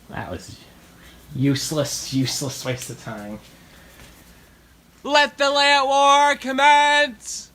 That was useless waste of time. Let the layout war commence!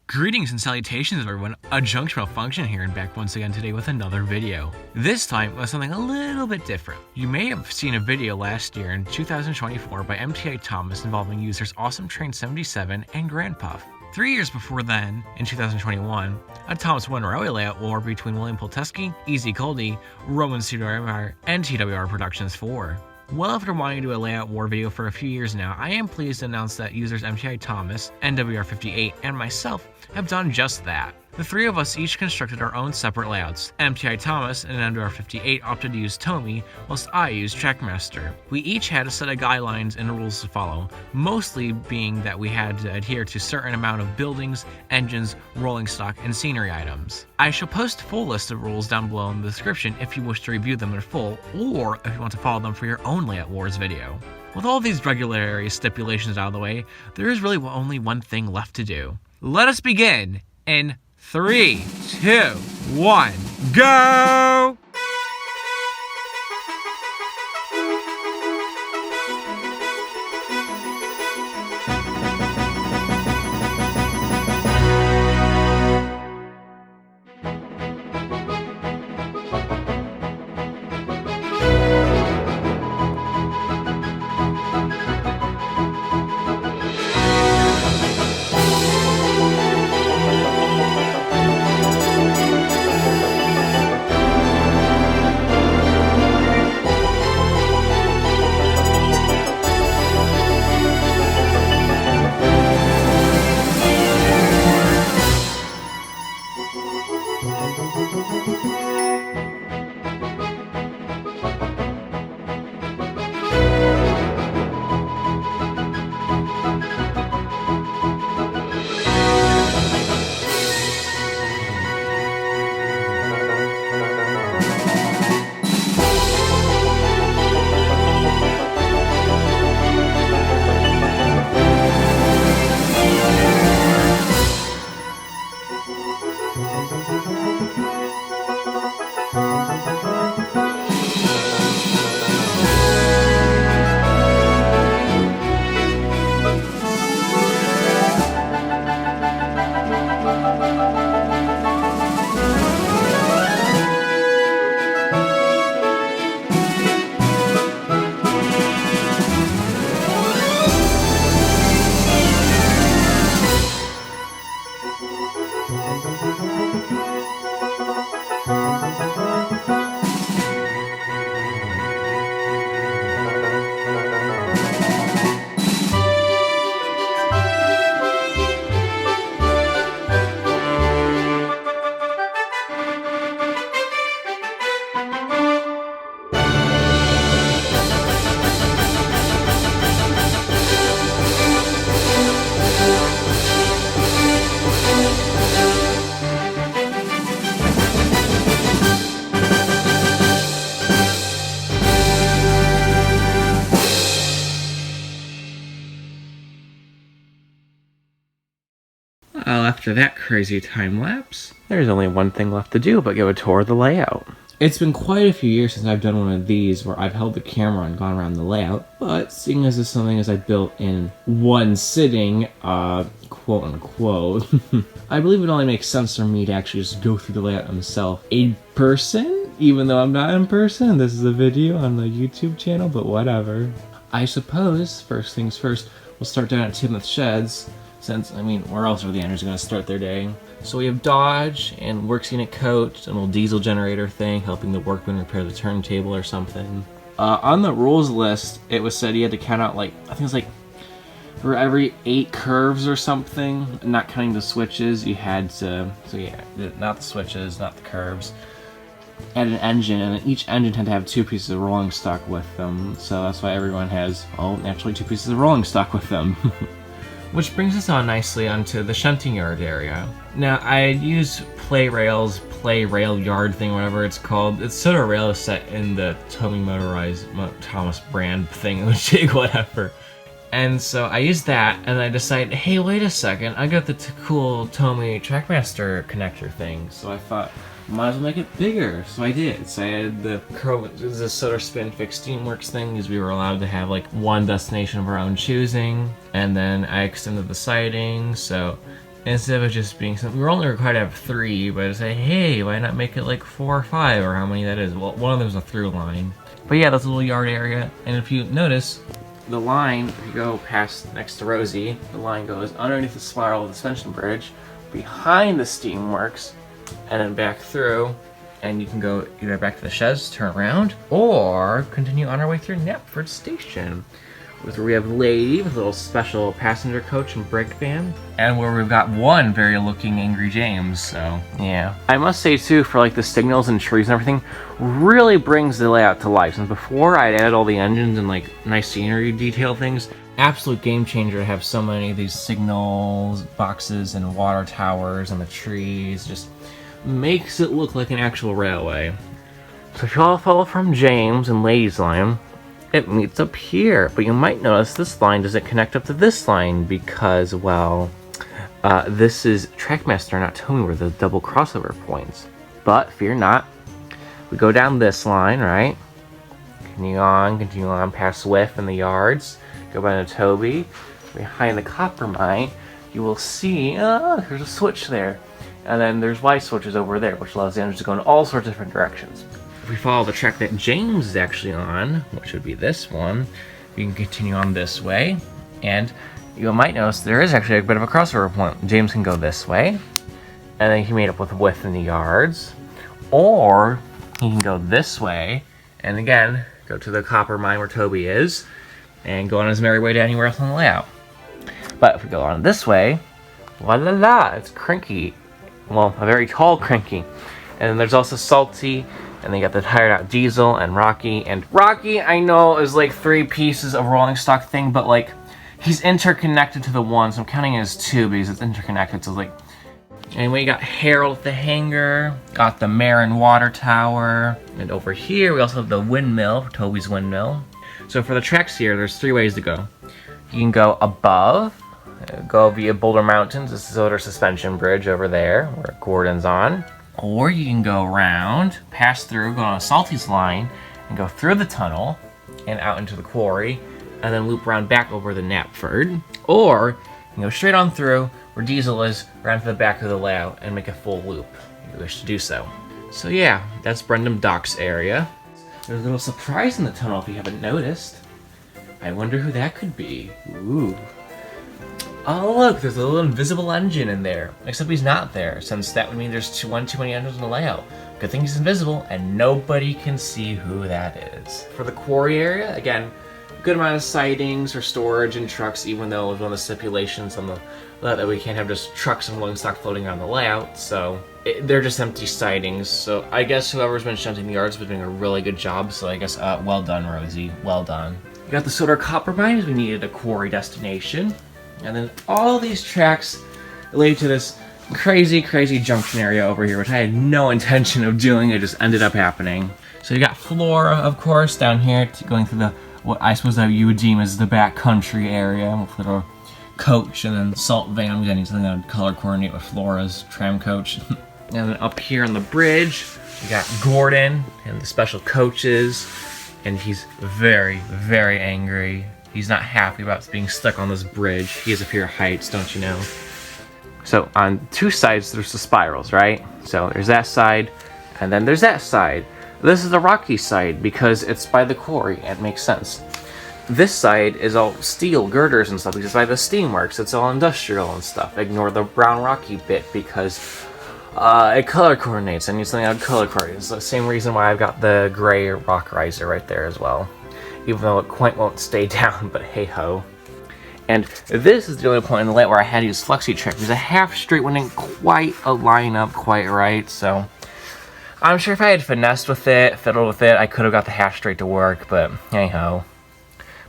Greetings and salutations everyone, a Junctional Function here and back once again today with another video. This time with something a little bit different. You may have seen a video last year in 2024 by MTI Thomas involving users Awesome Train 77 and Grand Puff. 3 years before then, in 2021, a Thomas won railway layout war between William Polteski, Easy Coldy, Roman TWR, and TWR Productions 4. Well, after wanting to do a layout war video for a few years now, I am pleased to announce that users MTI Thomas, NWR58, and myself have done just that. The three of us each constructed our own separate layouts. MTI Thomas and NWR58 opted to use TOMY, whilst I used TRACKMASTer. We each had a set of guidelines and rules to follow, mostly being that we had to adhere to a certain amount of buildings, engines, rolling stock, and scenery items. I shall post a full list of rules down below in the description if you wish to review them in full, or if you want to follow them for your own Layout Wars video. With all these regulatory stipulations out of the way, there is really only one thing left to do. Let us begin in 3, 2, 1, go! Well, after that crazy time lapse, there's only one thing left to do but give a tour of the layout. It's been quite a few years since I've done one of these where I've held the camera and gone around the layout, but seeing as this is something as I built in one sitting, quote unquote, I believe it only makes sense for me to actually just go through the layout myself in person, even though I'm not in person. This is a video on the YouTube channel, but whatever. I suppose, first things first, we'll start down at Timothy Sheds, since, I mean, where else are the engineers going to start their day? So we have Dodge and Works Unit Coach, an old diesel generator thing, helping the workman repair the turntable or something. On the rules list, it was said you had to count out, like, I think it was like, for every 8 curves or something, not counting the switches, you had to, so yeah, not the switches, not the curves, add an engine, and each engine had to have 2 pieces of rolling stock with them, so that's why everyone has, oh, naturally 2 pieces of rolling stock with them. Which brings us on nicely onto the shunting yard area. Now, I use play rail yard thing, whatever it's called. It's sort of rail set in the TOMY motorized Thomas brand thing, the jig, whatever. And so I used that, and I decided, hey, wait a second, I got the cool TOMY TRACKMASTER connector thing. So I thought, might as well make it bigger. So I did. So I had the solar spin fixed Steamworks thing, because we were allowed to have like one destination of our own choosing. And then I extended the siding, so instead of it just being something, we were only required to have 3, but I say, hey, why not make it like 4 or 5, or how many that is? Well, one of them is a through line. But yeah, that's a little yard area, and if you notice, the line, if you go past next to Rosie, the line goes underneath the spiral of the suspension bridge, behind the Steamworks, and then back through, and you can go either back to the sheds, turn around, or continue on our way through Knapford Station, where we have Lady with a little special passenger coach and brake van, and where we've got one very looking Angry James, so yeah. I must say too, for like the signals and trees and everything, really brings the layout to life. Since before I'd added all the engines and like nice scenery detail things, absolute game changer to have so many of these signals, boxes, and water towers, and the trees. Just makes it look like an actual railway. So if y'all follow from James and Lady's line, it meets up here, but you might notice this line doesn't connect up to this line because, well, this is TRACKMASTER, not TOMY, where the double crossover points. But fear not, we go down this line, right? Continue on past Swift and the yards, go by to Toby. Behind the copper mine, you will see, there's a switch there. And then there's Y switches over there, which allows the engines to go in all sorts of different directions. If we follow the track that James is actually on, which would be this one, you can continue on this way, and you might notice there is actually a bit of a crossover point. James can go this way, and then he made up with width in the yards, or he can go this way, and again, go to the copper mine where Toby is, and go on his merry way to anywhere else on the layout. But if we go on this way, voila, it's Cranky. Well, a very tall Cranky. And then there's also Salty, and then you got the tired out Diesel and Rocky. And Rocky, I know, is like 3 pieces of rolling stock thing, but like, he's interconnected to the one, so I'm counting it as 2 because it's interconnected, so like... Anyway, you got Harold at the hangar, got the Marin water tower, and over here we also have the windmill, Toby's windmill. So for the tracks here, there's 3 ways to go. You can go above, go via Boulder Mountains, this is our suspension bridge over there, where Gordon's on. Or you can go around, pass through, go on Salty's line, and go through the tunnel, and out into the quarry, and then loop around back over the Knapford. Or, you can go straight on through, where Diesel is, around to the back of the layout, and make a full loop, if you wish to do so. So yeah, that's Brendam Docks area. There's a little surprise in the tunnel if you haven't noticed. I wonder who that could be. Ooh. Oh look, there's a little invisible engine in there. Except he's not there, since that would mean there's too many engines in the layout. Good thing he's invisible, and nobody can see who that is. For the quarry area, again, good amount of sidings for storage and trucks, even though it was one of the stipulations on the that we can't have just trucks and rolling stock floating around the layout, so they're just empty sidings. So I guess whoever's been shunting the yards has been doing a really good job, so I guess, well done, Rosie, well done. We got the Solar Copper Mine, as we needed a quarry destination. And then all these tracks lead to this crazy junction area over here, which I had no intention of doing, it just ended up happening. So you got Flora, of course, down here, going through the, what I suppose that you would deem as the back country area, with a little coach, and then Salt Van, we need something that would color coordinate with Flora's tram coach. And then up here on the bridge, you got Gordon, and the special coaches, and he's very angry. He's not happy about being stuck on this bridge. He has a fear of heights, don't you know? So on 2 sides, there's the spirals, right? So there's that side, and then there's that side. This is the rocky side because it's by the quarry, and it makes sense. This side is all steel girders and stuff because it's by the steamworks. It's all industrial and stuff. Ignore the brown rocky bit because it color coordinates. I need something that color coordinates. It's the same reason why I've got the gray rock riser right there as well. Even though it quite won't stay down, but hey-ho. And this is the only point in the layout where I had to use flexi track because a half straight wouldn't quite line up quite right, so I'm sure if I had finessed with it, fiddled with it, I could have got the half straight to work, but hey-ho.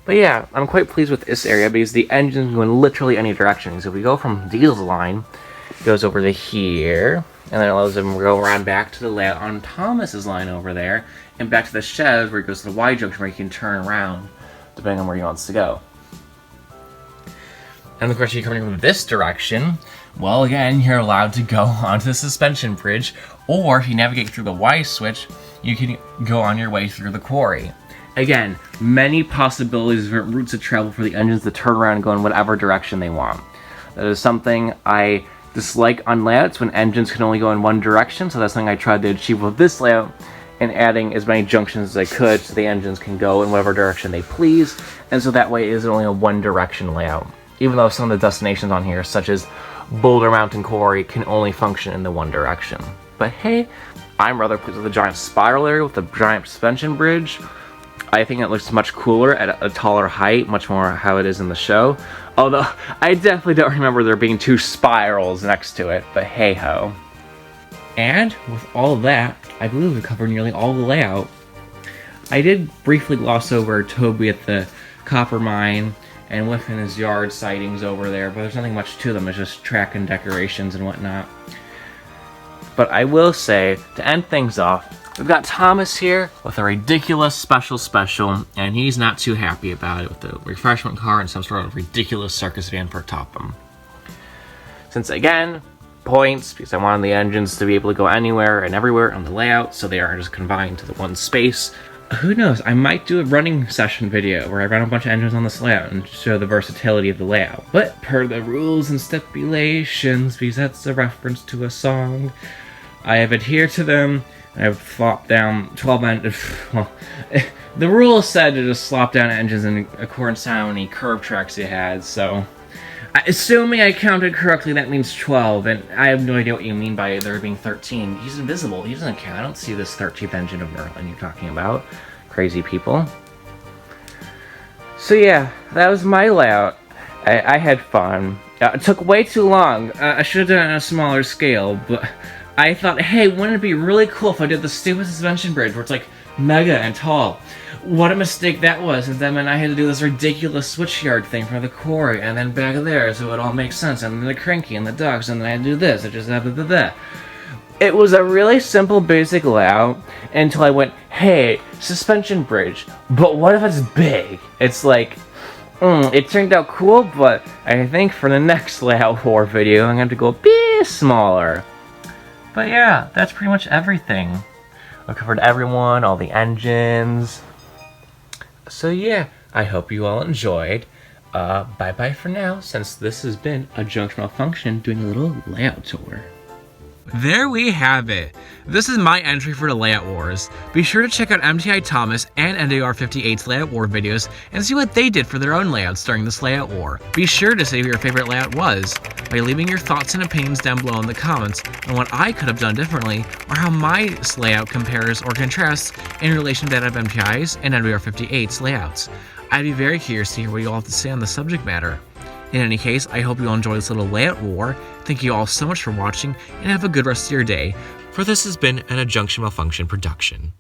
But yeah, I'm quite pleased with this area because the engine can go in literally any direction. So if we go from Diesel's line, it goes over to here, and then it allows them to go around back to the layout on Thomas's line over there, and back to the shed where it goes to the Y junction where you can turn around, depending on where he wants to go. And of course, you're coming from this direction. Well, again, you're allowed to go onto the suspension bridge, or if you navigate through the Y switch, you can go on your way through the quarry. Again, many possibilities, different routes of travel for the engines to turn around and go in whatever direction they want. That is something I dislike on layouts when engines can only go in one direction, so that's something I tried to achieve with this layout, and adding as many junctions as I could so the engines can go in whatever direction they please, and so that way it is only a one direction layout. Even though some of the destinations on here, such as Boulder Mountain Quarry, can only function in the one direction. But hey, I'm rather pleased with the giant spiral area with the giant suspension bridge. I think it looks much cooler at a taller height, much more how it is in the show. Although, I definitely don't remember there being two spirals next to it, but hey-ho. And with all of that, I believe we've covered nearly all the layout. I did briefly gloss over Toby at the copper mine, and within his yard Sidings over there, but there's nothing much to them. It's just track and decorations and whatnot. But I will say, to end things off, we've got Thomas here with a ridiculous special, and he's not too happy about it with the refreshment car and some sort of ridiculous circus van for Topham. Since again, points, because I wanted the engines to be able to go anywhere and everywhere on the layout, so they aren't just confined to the one space. Who knows, I might do a running session video where I run a bunch of engines on this layout and show the versatility of the layout. But per the rules and stipulations, because that's a reference to a song, I have adhered to them. I've flopped down 12 engines. Well, the rules said to just slop down engines in accordance to how many curve tracks you had, so assuming I counted correctly, that means 12, and I have no idea what you mean by there being 13. He's invisible. He doesn't count. I don't see this 13th engine of Merlin you're talking about. Crazy people. So yeah, that was my layout. I had fun. It took way too long. I should have done it on a smaller scale, but I thought, hey, wouldn't it be really cool if I did the stupid suspension bridge where it's like mega and tall? What a mistake that was, and then I had to do this ridiculous switchyard thing for the quarry, and then back there, so it all makes sense, and then the cranky and the ducks, and then I had to do this, it just blah, blah, blah, blah. It was a really simple, basic layout, until I went, hey, suspension bridge, but what if it's big? It's like, it turned out cool, but I think for the next layout war video, I'm going to have to go a bit smaller. But yeah, that's pretty much everything. I covered everyone, all the engines. So yeah, I hope you all enjoyed. Bye-bye for now, since this has been a Junction Malfunction doing a little layout tour. There we have it. This is my entry for the Layout Wars. Be sure to check out MTI Thomas and NDR58's Layout War videos and see what they did for their own layouts during this Layout War. Be sure to say who your favorite layout was by leaving your thoughts and opinions down below in the comments on what I could have done differently or how my layout compares or contrasts in relation to that of MTI's and NDR58's layouts. I'd be very curious to hear what you all have to say on the subject matter. In any case, I hope you all enjoyed this little layout war. Thank you all so much for watching, and have a good rest of your day, for this has been an A Junction Malfunction production.